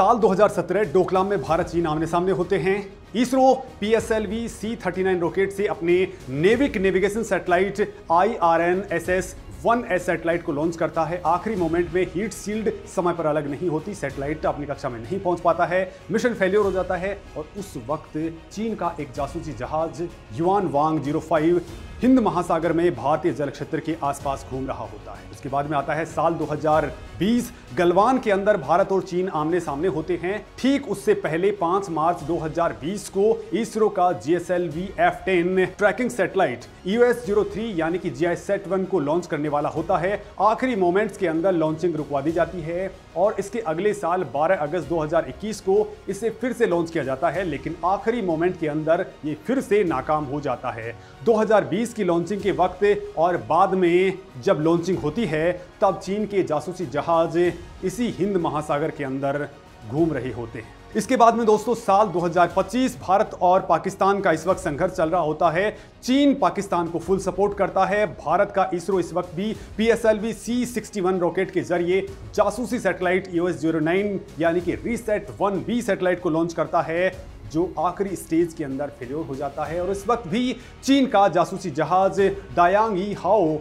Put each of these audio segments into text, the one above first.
साल 2017 डोकलाम में भारत चीन आमने सामने होते हैं। इसरो PSLV C-39 रॉकेट से अपने NavIC navigation satellite IRNSS-1S satellite को लॉन्च करता है। आखिरी मोमेंट में हीट शील्ड समय पर अलग नहीं होती, सैटेलाइट अपनी कक्षा में नहीं पहुंच पाता है, मिशन फेलियर हो जाता है और उस वक्त चीन का एक जासूसी जहाज युआन वांग 05 हिंद महासागर में भारतीय जल क्षेत्र के आसपास घूम रहा होता है। उसके बाद में आता है साल 2020, गलवान के अंदर भारत और चीन आमने सामने होते हैं। ठीक उससे पहले 5 मार्च 2020 को इसरो का GSLV F10 trekking satellite EOS-03 यानी कि GISAT-1 को लॉन्च करने वाला होता है। आखिरी मोमेंट्स के अंदर लॉन्चिंग रुकवा दी जाती है और इसके अगले साल 12 अगस्त 2021 को इसे फिर से लॉन्च किया जाता है, लेकिन आखिरी मोमेंट के अंदर ये फिर से नाकाम हो जाता है। 2020 की लॉन्चिंग के वक्त और बाद में जब लॉन्चिंग होती है तब चीन के जासूसी जहाज इसी हिंद महासागर के अंदर घूम रहे होते हैं। इसके बाद में दोस्तों साल 2025, भारत और पाकिस्तान का इस वक्त संघर्ष चल रहा होता है। चीन पाकिस्तान को फुल सपोर्ट करता है। भारत का इसरो इस वक्त भी PSLV C-61 रॉकेट के जरिए जासूसी सैटेलाइट EOS-09 यानी कि RISAT-1B सैटेलाइट को लॉन्च करता है, जो आखिरी स्टेज के अंदर फेलियर हो जाता है। और इस वक्त भी चीन का जासूसी जहाज डायांग ई हाओ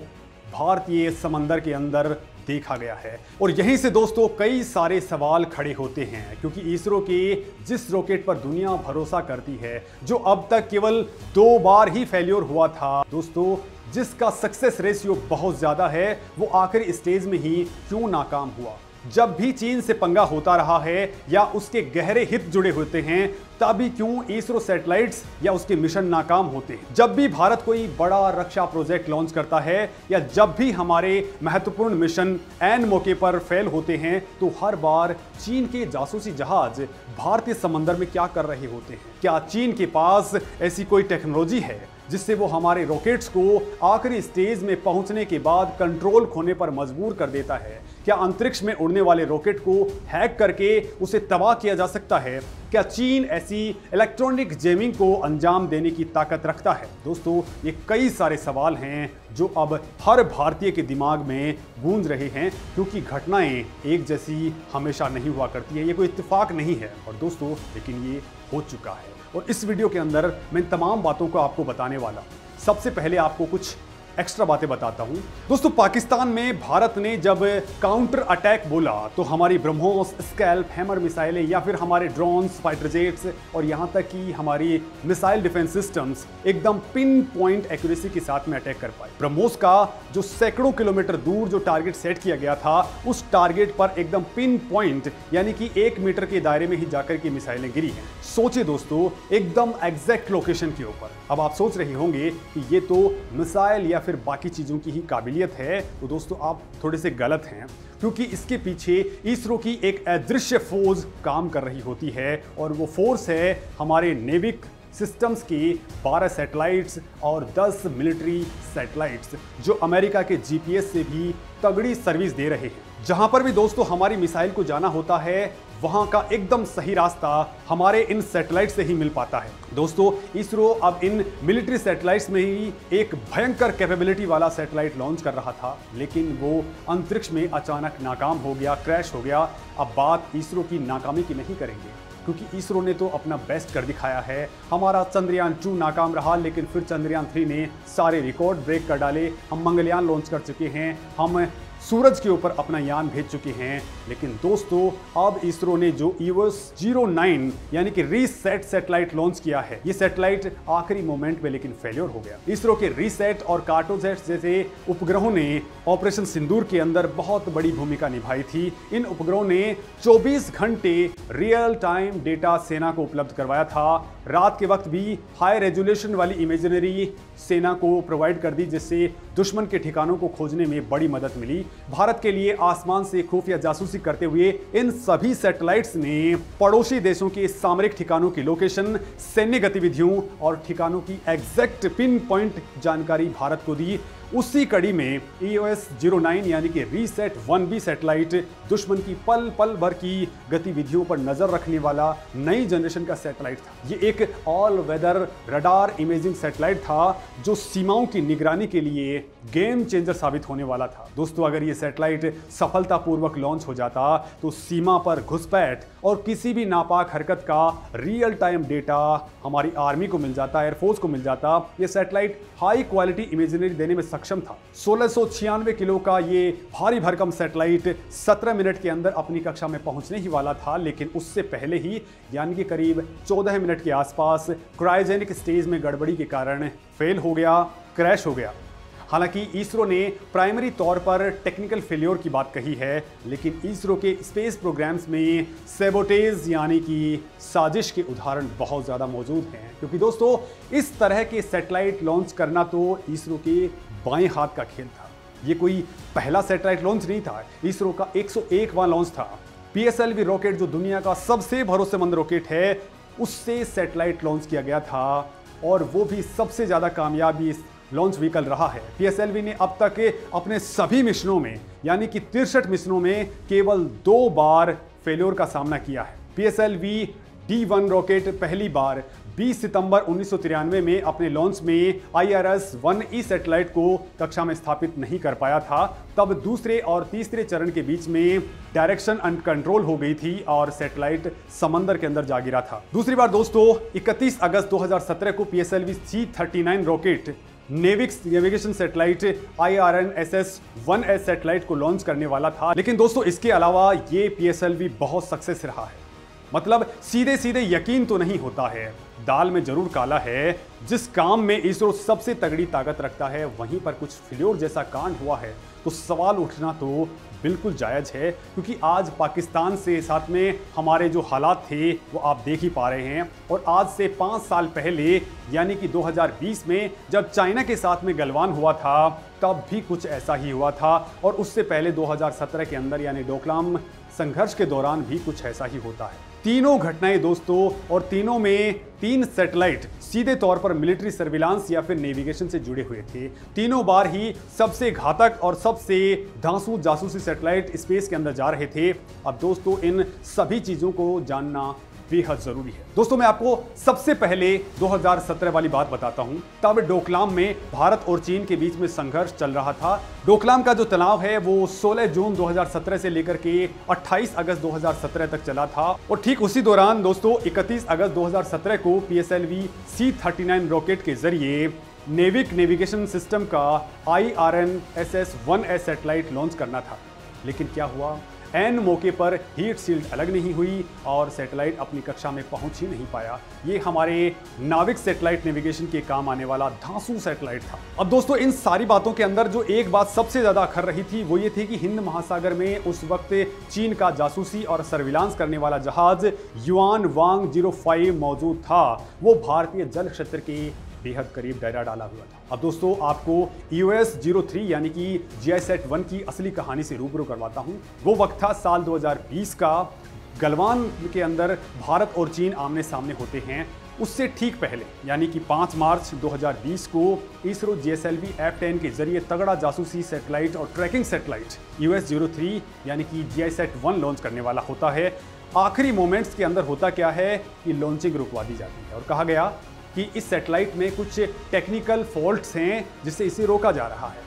भारतीय समंदर के अंदर देखा गया है। और यहीं से दोस्तों कई सारे सवाल खड़े होते हैं, क्योंकि इसरो के जिस रॉकेट पर दुनिया भरोसा करती है, जो अब तक केवल 2 बार ही फेलियर हुआ था दोस्तों, जिसका सक्सेस रेशियो बहुत ज्यादा है, वो आखिरी स्टेज में ही क्यों नाकाम हुआ? जब भी चीन से पंगा होता रहा है या उसके गहरे हित जुड़े होते हैं, तभी क्यों इसरो सैटेलाइट्स या उसके मिशन नाकाम होते हैं? जब भी भारत कोई बड़ा रक्षा प्रोजेक्ट लॉन्च करता है या जब भी हमारे महत्वपूर्ण मिशन ऐन मौके पर फेल होते हैं, तो हर बार चीन के जासूसी जहाज भारतीय समंदर में क्या कर रहे होते हैं? क्या चीन के पास ऐसी कोई टेक्नोलॉजी है जिससे वो हमारे रॉकेट्स को आखिरी स्टेज में पहुंचने के बाद कंट्रोल खोने पर मजबूर कर देता है? क्या अंतरिक्ष में उड़ने वाले रॉकेट को हैक करके उसे तबाह किया जा सकता है? क्या चीन ऐसी इलेक्ट्रॉनिक जैमिंग को अंजाम देने की ताकत रखता है? दोस्तों, ये कई सारे सवाल हैं जो अब हर भारतीय के दिमाग में गूंज रहे हैं, क्योंकि घटनाएं एक जैसी हमेशा नहीं हुआ करती है। ये कोई इत्तेफाक नहीं है और दोस्तों, लेकिन ये हो चुका है। और इस वीडियो के अंदर मैं इन तमाम बातों को आपको बताने वाला हूं। सबसे पहले आपको कुछ एक्स्ट्रा बातें बताता हूं। दोस्तों, पाकिस्तान में भारत ने जब काउंटर अटैक बोला तो हमारी ब्रह्मोस, स्कैल्प, हैमर मिसाइलें या फिर हमारे ड्रोन्स, फाइटर जेट्स और यहां तक कि हमारी मिसाइल डिफेंस सिस्टम्स एकदम पिन पॉइंट एक्यूरेसी के साथ में अटैक कर पाए। ब्रह्मोस का जो सैकड़ों किलोमीटर दूर जो टारगेट सेट किया गया था, उस टारगेट पर एकदम पिन पॉइंट यानी कि 1 मीटर के दायरे में ही जाकर के मिसाइलें गिरी हैं। सोचिए दोस्तों, एकदम एग्जैक्ट लोकेशन के ऊपर। अब आप सोच रहे होंगे कि ये तो मिसाइल या फिर बाकी चीजों की ही काबिलियत है, तो दोस्तों आप थोड़े से गलत हैं, क्योंकि इसके पीछे इसरो की एक अदृश्य फोर्स काम कर रही होती है और वो फोर्स है हमारे नेविक सिस्टम्स की 12 सैटेलाइट्स और 10 मिलिट्री सैटेलाइट्स, जो अमेरिका के GPS से भी तगड़ी सर्विस दे रहे हैं। जहां पर भी दोस्तों हमारी मिसाइल को जाना होता है, वहां का एकदम सही रास्ता हमारे इन सैटेलाइट से ही मिल पाता है। दोस्तों, इसरो अब इन मिलिट्री सैटेलाइट्स में ही एक भयंकर कैपेबिलिटी वाला सैटेलाइट लॉन्च कर रहा था, लेकिन वो अंतरिक्ष में अचानक नाकाम हो गया, क्रैश हो गया। अब बात इसरो की नाकामी की नहीं करेंगे, क्योंकि इसरो ने तो अपना बेस्ट कर दिखाया है। हमारा चंद्रयान 2 नाकाम रहा, लेकिन फिर चंद्रयान 3 ने सारे रिकॉर्ड ब्रेक कर डाले। हम मंगलयान लॉन्च कर चुके हैं, हम सूरज के ऊपर अपना यान भेज चुके हैं। लेकिन दोस्तों, अब इसरो ने जो EOS-09 यानी कि RISAT सैटेलाइट लॉन्च किया है, ये सैटेलाइट आखिरी मोमेंट में लेकिन फेलियर हो गया। इसरो के RISAT और कार्टोसैट जैसे उपग्रहों ने ऑपरेशन सिंदूर के अंदर बहुत बड़ी भूमिका निभाई थी। इन उपग्रहों ने 24 घंटे रियल टाइम डेटा सेना को उपलब्ध करवाया था। रात के वक्त भी हाई रेजोल्यूशन वाली इमेजिनरी सेना को प्रोवाइड कर दी, जिससे दुश्मन के ठिकानों को खोजने में बड़ी मदद मिली। भारत के लिए आसमान से खुफिया जासूसी करते हुए इन सभी सैटेलाइट्स ने पड़ोसी देशों के सामरिक ठिकानों की लोकेशन, सैन्य गतिविधियों और ठिकानों की एग्जैक्ट पिन पॉइंट जानकारी भारत को दी। उसी कड़ी में EOS-09 यानी कि RISAT-1B सैटेलाइट दुश्मन की पल पल भर की गतिविधियों पर नजर रखने वाला नई जनरेशन का सैटेलाइट था। ये एक all weather radar imaging satellite था, जो सीमाओं की निगरानी के लिए गेम चेंजर साबित होने वाला था। दोस्तों, अगर ये सैटेलाइट सफलतापूर्वक लॉन्च हो जाता तो सीमा पर घुसपैठ और किसी भी नापाक हरकत का रियल टाइम डेटा हमारी आर्मी को मिल जाता, एयरफोर्स को मिल जाता। ये सैटेलाइट हाई क्वालिटी इमेजरी देने में सक्षम था। 1696 किलो का ये भारी भरकम सैटेलाइट 17 मिनट के अंदर अपनी कक्षा में पहुंचने ही वाला था, लेकिन उससे पहले ही यानी कि करीब 14 मिनट के आसपास क्रायोजेनिक स्टेज में गड़बड़ी के कारण फेल हो गया, क्रैश हो गया। हालांकि इसरो ने प्राइमरी तौर पर टेक्निकल फेल्योर की बात कही है, लेकिन इसरो के स्पेस प्रोग्राम्स में सैबोटेज यानी कि साजिश के उदाहरण बहुत ज़्यादा मौजूद हैं। क्योंकि दोस्तों, इस तरह के सैटेलाइट लॉन्च करना तो इसरो के बाएं हाथ का खेल था। ये कोई पहला सैटेलाइट लॉन्च नहीं था, इसरो का 101वां लॉन्च था। PSLV रॉकेट, जो दुनिया का सबसे भरोसेमंद रॉकेट है, उससे सैटेलाइट लॉन्च किया गया था और वो भी सबसे ज़्यादा कामयाबी लॉन्च व्हीकल रहा है। PSLV ने अब तक अपने सभी मिशनों में यानी कि 63 मिशनों में केवल 2 बार फेल्योर का सामना किया है। PSLV D1 रॉकेट पहली बार 20 सितंबर 1993 में अपने लॉन्च में IRS-1E सैटेलाइट को कक्षा में स्थापित नहीं कर पाया था। तब दूसरे और तीसरे चरण के बीच में डायरेक्शन अनकंट्रोल हो गई थी और सैटेलाइट समंदर के अंदर जा गिरा था। दूसरी बार दोस्तों, 31 अगस्त 2017 को PSLV C-39 रॉकेट नेविक्स नेविगेशन सैटेलाइट IRNSS-1S सैटेलाइट को लॉन्च करने वाला था। लेकिन दोस्तों, इसके अलावा ये PSLV बहुत सक्सेस रहा है। मतलब सीधे सीधे यकीन तो नहीं होता है, दाल में जरूर काला है। जिस काम में इसरो सबसे तगड़ी ताकत रखता है, वहीं पर कुछ फेल्योर जैसा कांड हुआ है तो सवाल उठना तो बिल्कुल जायज है। क्योंकि आज पाकिस्तान से साथ में हमारे जो हालात थे वो आप देख ही पा रहे हैं। और आज से 5 साल पहले यानी कि 2020 में जब चाइना के साथ में गलवान हुआ था, तब भी कुछ ऐसा ही हुआ था। और उससे पहले 2017 के अंदर यानी डोकलाम संघर्ष के दौरान भी कुछ ऐसा ही होता है। तीनों घटनाएं दोस्तों, और तीनों में 3 सैटेलाइट सीधे तौर पर मिलिट्री सर्विलांस या फिर नेविगेशन से जुड़े हुए थे। तीनों बार ही सबसे घातक और सबसे धांसू जासूसी सैटेलाइट स्पेस के अंदर जा रहे थे। अब दोस्तों, इन सभी चीजों को जानना बेहद जरूरी है। दोस्तों, मैं आपको सबसे पहले 2017 वाली बात बताता हूं। तब डोकलाम में भारत और चीन के बीच में संघर्ष चल रहा था। डोकलाम का जो तनाव है वो 16 जून 2017 से लेकर के 28 अगस्त 2017 तक चला था। और ठीक उसी दौरान दोस्तों, 31 अगस्त 2017 को PSLV C-39 रॉकेट के जरिए नेविक नेविगेशन सिस्टम का IRNSS-1S सैटेलाइट लॉन्च करना था। लेकिन क्या हुआ, एन मौके पर हीट सील्ड अलग नहीं हुई और सैटेलाइट अपनी कक्षा में पहुंच ही नहीं पाया। ये हमारे नाविक सैटेलाइट नेविगेशन के काम आने वाला धांसू सैटेलाइट था। अब दोस्तों, इन सारी बातों के अंदर जो एक बात सबसे ज्यादा अखर रही थी वो ये थी कि हिंद महासागर में उस वक्त चीन का जासूसी और सर्विलांस करने वाला जहाज युआन वांग 05 मौजूद था। वो भारतीय जल क्षेत्र के बेहद करीब दायरा डाला हुआ था। अब दोस्तों, आपको EOS-03 यानी कि GISAT-1 की असली कहानी से रूबरू करवाता हूं। वो वक्त था साल 2020 का। गलवान के अंदर भारत और चीन आमने सामने होते हैं। उससे ठीक पहले यानी कि 5 मार्च 2020 को इसरो GSLV F-10 के जरिए तगड़ा जासूसी सैटेलाइट और ट्रैकिंग सैटेलाइट EOS-03 यानी कि GISAT-1 लॉन्च करने वाला होता है। आखिरी मोमेंट्स के अंदर होता क्या है कि लॉन्चिंग रुकवा दी जाती है और कहा गया कि इस सैटेलाइट में कुछ टेक्निकल फॉल्ट्स हैं जिससे इसे रोका जा रहा है।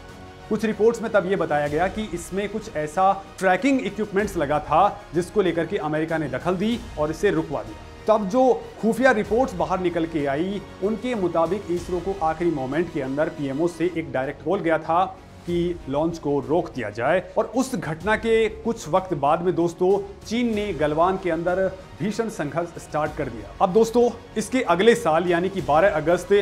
कुछ रिपोर्ट्स में तब ये बताया गया कि इसमें कुछ ऐसा ट्रैकिंग इक्विपमेंट्स लगा था जिसको लेकर के अमेरिका ने दखल दी और इसे रुकवा दिया। तब जो खुफिया रिपोर्ट्स बाहर निकल के आई, उनके मुताबिक इसरो को आखिरी मोमेंट के अंदर PMO से एक डायरेक्ट कॉल गया था कि लॉन्च को रोक दिया जाए। और उस घटना के कुछ वक्त बाद में दोस्तों, चीन ने गलवान के अंदर भीषण संघर्ष स्टार्ट कर दिया। अब दोस्तों, इसके अगले साल यानी कि 12 अगस्त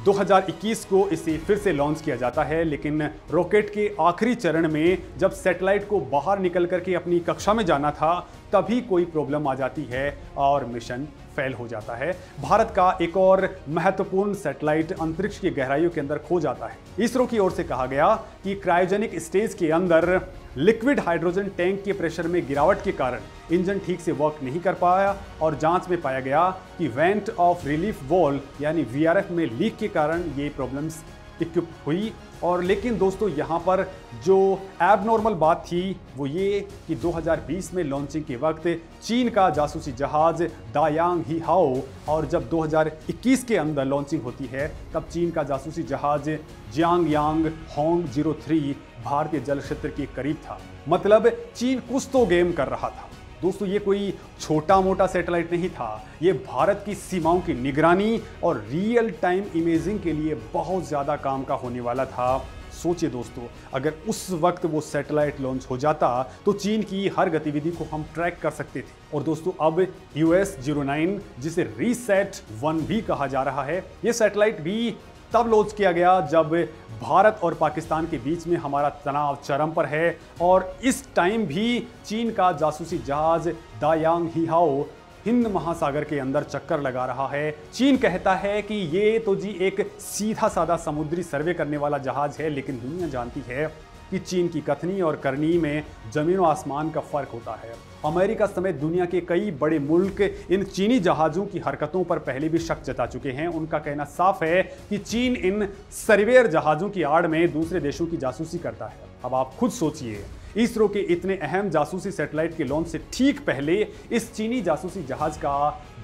2021 को इसे फिर से लॉन्च किया जाता है। लेकिन रॉकेट के आखिरी चरण में जब सैटेलाइट को बाहर निकल करके अपनी कक्षा में जाना था, तभी कोई प्रॉब्लम आ जाती है और मिशन फेल हो जाता है। भारत का एक और महत्वपूर्ण सैटेलाइट अंतरिक्ष की गहराइयों के अंदर खो जाता है। इसरो की ओर से कहा गया कि क्रायोजेनिक स्टेज के अंदर लिक्विड हाइड्रोजन टैंक के प्रेशर में गिरावट के कारण इंजन ठीक से वर्क नहीं कर पाया और जांच में पाया गया कि वेंट ऑफ रिलीफ वॉल्व यानी VRF में लीक के कारण ये प्रॉब्लम्स इक्विप हुई। और लेकिन दोस्तों यहाँ पर जो एबनॉर्मल बात थी वो ये कि 2020 में लॉन्चिंग के वक्त चीन का जासूसी जहाज दायांग ही हाओ, और जब 2021 के अंदर लॉन्चिंग होती है तब चीन का जासूसी जहाज जियांग यांग होंग 03 भारतीय जल क्षेत्र के करीब था। मतलब चीन कुछ तो गेम कर रहा था। दोस्तों ये कोई छोटा मोटा सैटेलाइट नहीं था, ये भारत की सीमाओं की निगरानी और रियल टाइम इमेजिंग के लिए बहुत ज़्यादा काम का होने वाला था। सोचिए दोस्तों, अगर उस वक्त वो सैटेलाइट लॉन्च हो जाता तो चीन की हर गतिविधि को हम ट्रैक कर सकते थे। और दोस्तों अब US-09 जिसे रीसेट 1 भी कहा जा रहा है, ये सैटेलाइट भी तब लॉन्च किया गया जब भारत और पाकिस्तान के बीच में हमारा तनाव चरम पर है, और इस टाइम भी चीन का जासूसी जहाज दायांग ही हाओ हिंद महासागर के अंदर चक्कर लगा रहा है। चीन कहता है कि ये तो जी एक सीधा साधा समुद्री सर्वे करने वाला जहाज है, लेकिन दुनिया जानती है कि चीन की कथनी और करनी में जमीन और आसमान का फर्क होता है। अमेरिका समेत दुनिया के कई बड़े मुल्क इन चीनी जहाज़ों की हरकतों पर पहले भी शक जता चुके हैं। उनका कहना साफ है कि चीन इन सर्वेयर जहाज़ों की आड़ में दूसरे देशों की जासूसी करता है। अब आप खुद सोचिए, इसरो के इतने अहम जासूसी सैटेलाइट के लॉन्च से ठीक पहले इस चीनी जासूसी जहाज का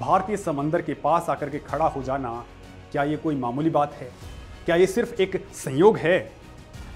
भारतीय समंदर के पास आकर के खड़ा हो जाना, क्या ये कोई मामूली बात है? क्या ये सिर्फ एक संयोग है?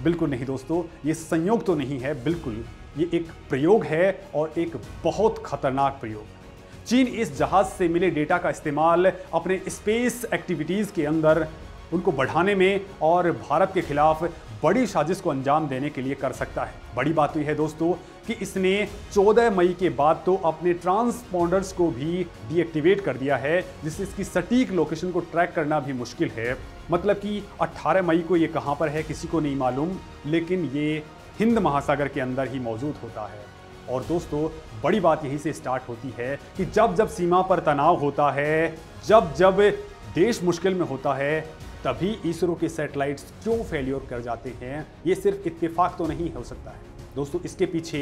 बिल्कुल नहीं दोस्तों, ये संयोग तो नहीं है, बिल्कुल ये एक प्रयोग है, और एक बहुत खतरनाक प्रयोग। चीन इस जहाज से मिले डेटा का इस्तेमाल अपने स्पेस एक्टिविटीज़ के अंदर उनको बढ़ाने में और भारत के खिलाफ बड़ी साजिश को अंजाम देने के लिए कर सकता है। बड़ी बात तो यह है दोस्तों कि इसने 14 मई के बाद तो अपने ट्रांसपॉन्डर्स को भी डीएक्टिवेट कर दिया है, जिससे इसकी सटीक लोकेशन को ट्रैक करना भी मुश्किल है। मतलब कि 18 मई को ये कहाँ पर है किसी को नहीं मालूम, लेकिन ये हिंद महासागर के अंदर ही मौजूद होता है। और दोस्तों बड़ी बात यहीं से स्टार्ट होती है कि जब जब सीमा पर तनाव होता है, जब जब देश मुश्किल में होता है, तभी इसरो के सैटेलाइट्स क्यों फेलियर कर जाते हैं। ये सिर्फ इत्तेफाक तो नहीं हो सकता है दोस्तों, इसके पीछे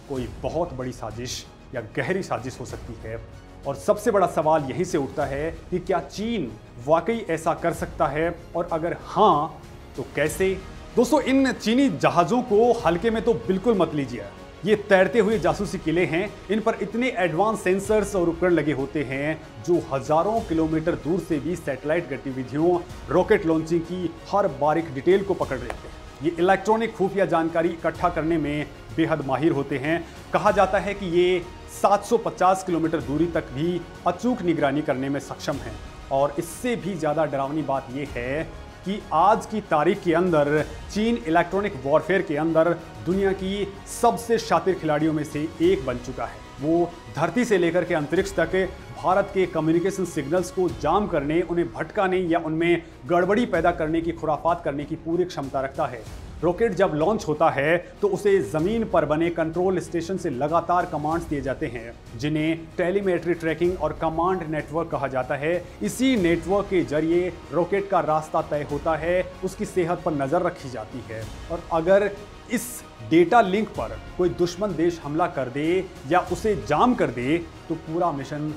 कोई बहुत बड़ी साजिश या गहरी साजिश हो सकती है। और सबसे बड़ा सवाल यहीं से उठता है कि क्या चीन वाकई ऐसा कर सकता है, और अगर हाँ तो कैसे। दोस्तों इन चीनी जहाज़ों को हल्के में तो बिल्कुल मत लीजिए। ये तैरते हुए जासूसी किले हैं, इन पर इतने एडवांस सेंसर्स और उपकरण लगे होते हैं जो हजारों किलोमीटर दूर से भी सैटेलाइट गतिविधियों, रॉकेट लॉन्चिंग की हर बारीक डिटेल को पकड़ लेते हैं। ये इलेक्ट्रॉनिक खुफिया जानकारी इकट्ठा करने में बेहद माहिर होते हैं। कहा जाता है कि ये 750 किलोमीटर दूरी तक भी अचूक निगरानी करने में सक्षम हैं। और इससे भी ज़्यादा डरावनी बात यह है कि आज की तारीख के अंदर चीन इलेक्ट्रॉनिक वॉरफेयर के अंदर दुनिया की सबसे शातिर खिलाड़ियों में से एक बन चुका है। वो धरती से लेकर के अंतरिक्ष तक भारत के कम्युनिकेशन सिग्नल्स को जाम करने, उन्हें भटकाने या उनमें गड़बड़ी पैदा करने की, खुराफात करने की पूरी क्षमता रखता है। रॉकेट जब लॉन्च होता है तो उसे जमीन पर बने कंट्रोल स्टेशन से लगातार कमांड्स दिए जाते हैं, जिन्हें टेलीमेट्री ट्रैकिंग और कमांड नेटवर्क कहा जाता है। इसी नेटवर्क के जरिए रॉकेट का रास्ता तय होता है, उसकी सेहत पर नजर रखी जाती है, और अगर इस डेटा लिंक पर कोई दुश्मन देश हमला कर दे या उसे जाम कर दे तो पूरा मिशन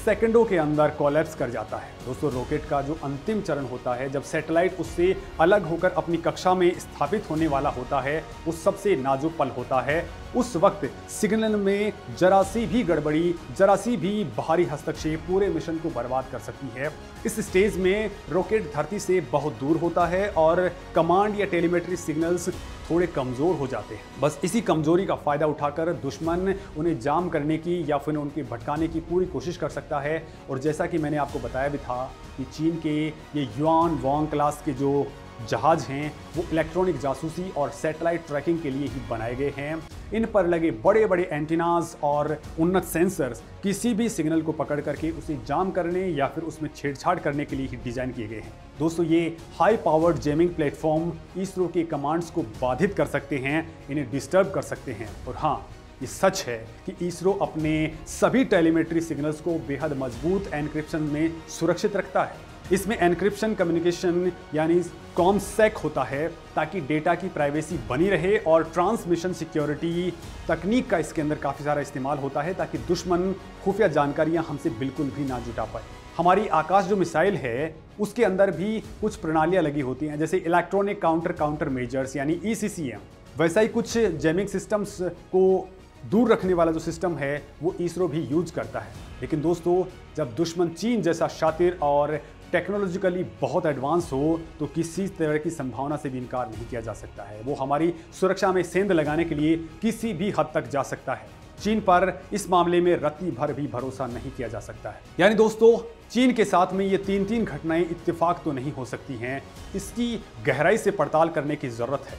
सेकंडों के अंदर कोलैप्स कर जाता है। दोस्तों रॉकेट का जो अंतिम चरण होता है, जब सैटेलाइट उससे अलग होकर अपनी कक्षा में स्थापित होने वाला होता है, वो सबसे नाजुक पल होता है। उस वक्त सिग्नल में जरा सी भी गड़बड़ी, जरा सी भी बाहरी हस्तक्षेप पूरे मिशन को बर्बाद कर सकती है। इस स्टेज में रॉकेट धरती से बहुत दूर होता है और कमांड या टेलीमेट्री सिग्नल्स थोड़े कमज़ोर हो जाते हैं। बस इसी कमज़ोरी का फ़ायदा उठाकर दुश्मन उन्हें जाम करने की या फिर उनके भटकाने की पूरी कोशिश कर सकता है। और जैसा कि मैंने आपको बताया भी था कि चीन के ये युआन वांग क्लास के जो जहाज हैं वो इलेक्ट्रॉनिक जासूसी और सैटेलाइट ट्रैकिंग के लिए ही बनाए गए हैं। इन पर लगे बड़े बड़े एंटीनाज और उन्नत सेंसर्स किसी भी सिग्नल को पकड़ करके उसे जाम करने या फिर उसमें छेड़छाड़ करने के लिए ही डिज़ाइन किए गए हैं। दोस्तों ये हाई पावर्ड जेमिंग प्लेटफॉर्म इसरो के कमांड्स को बाधित कर सकते हैं, इन्हें डिस्टर्ब कर सकते हैं। और हाँ, ये सच है कि इसरो अपने सभी टेलीमेट्री सिग्नल्स को बेहद मजबूत एन्क्रिप्शन में सुरक्षित रखता है। इसमें एन्क्रिप्शन कम्युनिकेशन यानी कॉमसेक होता है ताकि डेटा की प्राइवेसी बनी रहे, और ट्रांसमिशन सिक्योरिटी तकनीक का इसके अंदर काफ़ी सारा इस्तेमाल होता है ताकि दुश्मन खुफिया जानकारियां हमसे बिल्कुल भी ना जुटा पाए। हमारी आकाश जो मिसाइल है उसके अंदर भी कुछ प्रणालियां लगी होती हैं, जैसे इलेक्ट्रॉनिक काउंटर मेजर्स यानी ECCM। वैसा ही कुछ जैमिंग सिस्टम्स को दूर रखने वाला जो सिस्टम है वो इसरो भी यूज करता है। लेकिन दोस्तों, जब दुश्मन चीन जैसा शातिर और टेक्नोलॉजिकली बहुत एडवांस हो तो किसी तरह की संभावना से भी इनकार नहीं किया जा सकता है। वो हमारी सुरक्षा में सेंध लगाने के लिए किसी भी हद तक जा सकता है। चीन पर इस मामले में रत्ती भर भी भरोसा नहीं किया जा सकता है। यानी दोस्तों, चीन के साथ में ये तीन घटनाएं इत्तेफाक तो नहीं हो सकती हैं, इसकी गहराई से पड़ताल करने की जरूरत है।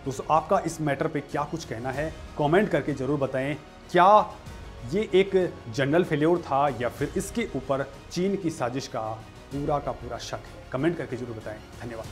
दोस्तों, आपका इस मैटर पे क्या कुछ कहना है, कमेंट करके जरूर बताएं। क्या ये एक जनरल फेल्योर था या फिर इसके ऊपर चीन की साजिश का पूरा शक है? कमेंट करके जरूर बताएं। धन्यवाद।